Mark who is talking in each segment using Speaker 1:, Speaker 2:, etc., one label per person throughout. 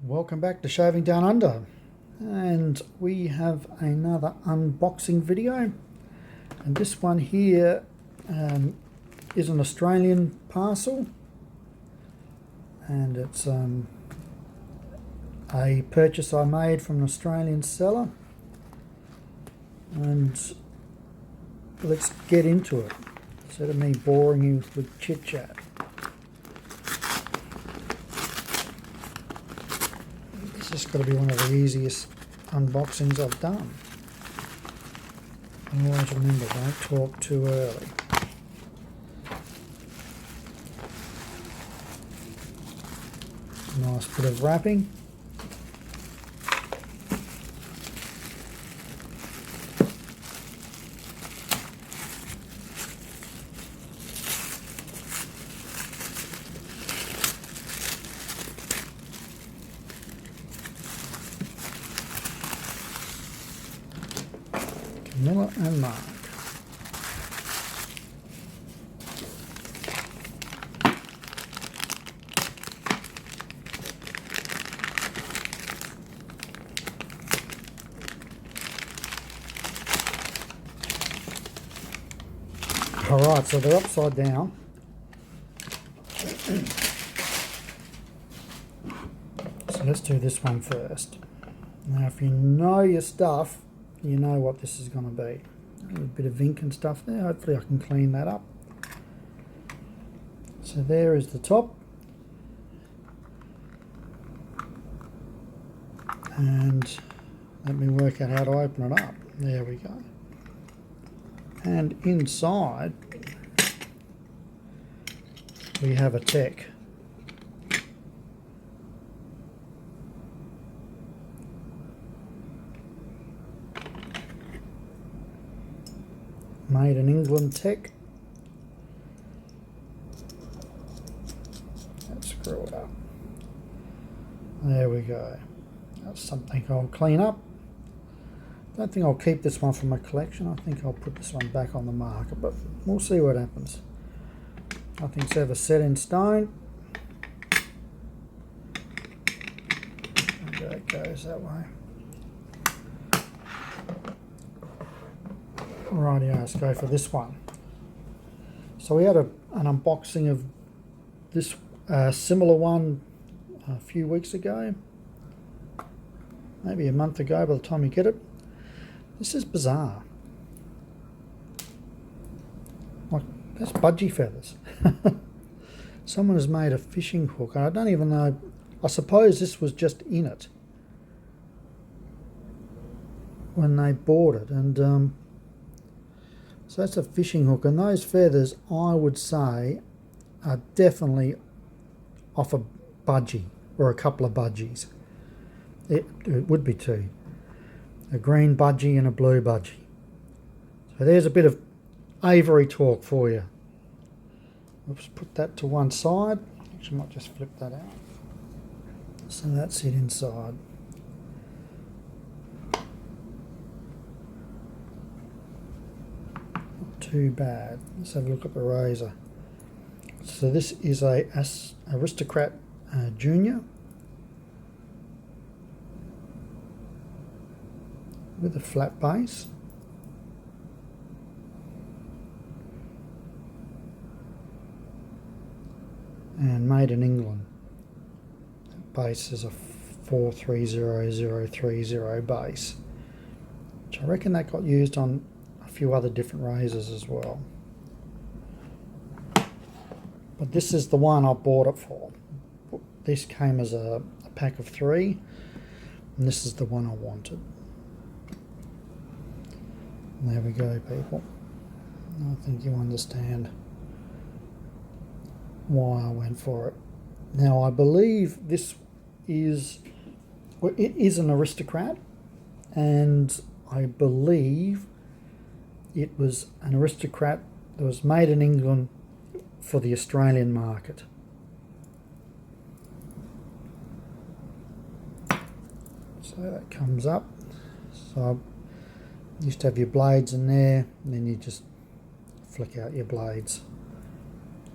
Speaker 1: Welcome back to Shaving Down Under, and we have another unboxing video, and this one here is an Australian parcel, and it's a purchase I made from an Australian seller, and let's get into it instead of me boring you with chit chat. This has got to be one of the easiest unboxings I've done. Always remember, don't talk too early. Nice bit of wrapping. Camilla and Mark. Alright, so they're upside down. So let's do this one first. Now if you know your stuff, you know what this is going to be. A little bit of ink and stuff there. Hopefully I can clean that up. So there is the top. And let me work out how to open it up. There we go. And inside we have a tech. Made in England tech. Let's screw it up. There we go. That's something I'll clean up. Don't think I'll keep this one for my collection. I think I'll put this one back on the market, but we'll see what happens. Nothing's ever set in stone. And it goes that way. Alrighty, let's go for this one. So we had an unboxing of this similar one a few weeks ago, maybe a month ago by the time you get it. This is bizarre. Like, that's budgie feathers. Someone has made a fishing hook, and I don't even know, I suppose this was just in it when they bought it, and so that's a fishing hook, and those feathers I would say are definitely off a budgie or a couple of budgies. It would be two. A green budgie and a blue budgie. So there's a bit of Avery talk for you. Let's put that to one side. Actually, I might just flip that out. So that's it inside. Too bad. Let's have a look at the razor. So this is a Aristocrat Junior with a flat base. And made in England. That base is a 430030 base, which I reckon that got used on a few other different razors as well. But this is the one I bought it for. This came as a pack of 3, and this is the one I wanted. And there we go, people. I think you understand why I went for it. Now I believe this is, well, it is an Aristocrat, and I believe it was an Aristocrat that was made in England for the Australian market. So that comes up. So you used to have your blades in there, and then you just flick out your blades.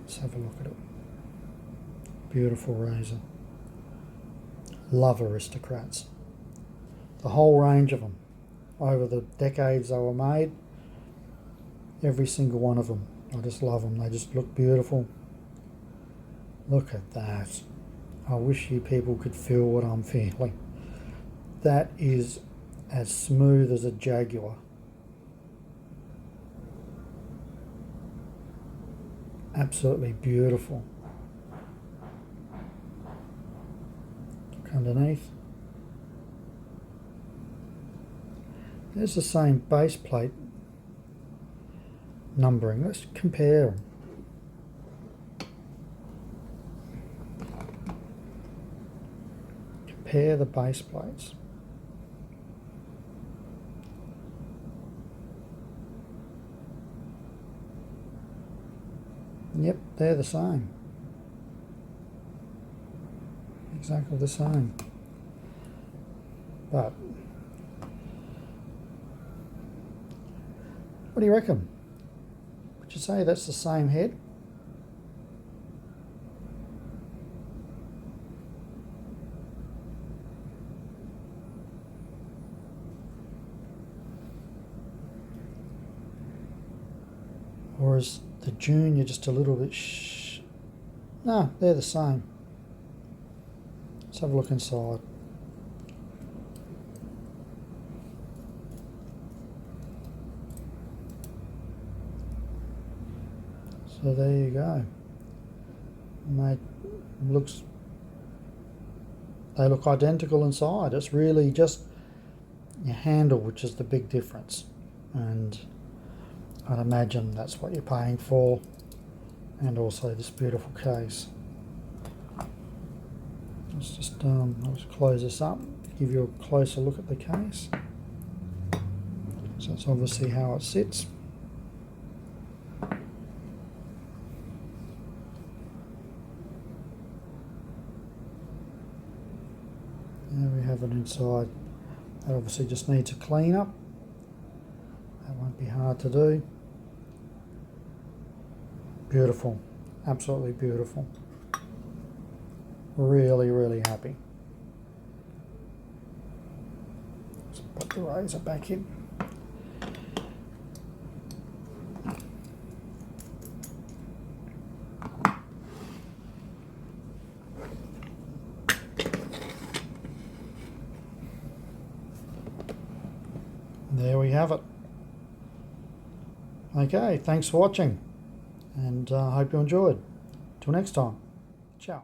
Speaker 1: Let's have a look at it. Beautiful razor. Love Aristocrats. The whole range of them. Over the decades they were made, every single one of them. I just love them. They just look beautiful. Look at that. I wish you people could feel what I'm feeling. That is as smooth as a Jaguar. Absolutely beautiful. Look underneath. There's the same base plate numbering. Let's compare them. Compare the base plates. Yep, they're the same. Exactly the same. But what do you reckon? Would you say that's the same head? Or is the Junior just a little bit No, they're the same. Let's have a look inside. So there you go. Mate, they look identical inside. It's really just your handle which is the big difference. And I'd imagine that's what you're paying for, and also this beautiful case. Let's just close this up, give you a closer look at the case. So that's obviously how it sits. There we have it inside. That obviously just needs a clean up. That won't be hard to do. Beautiful, absolutely beautiful. Really, really happy. Let's put the razor back in. There we have it. Okay, thanks for watching, and I hope you enjoyed. Till next time, ciao.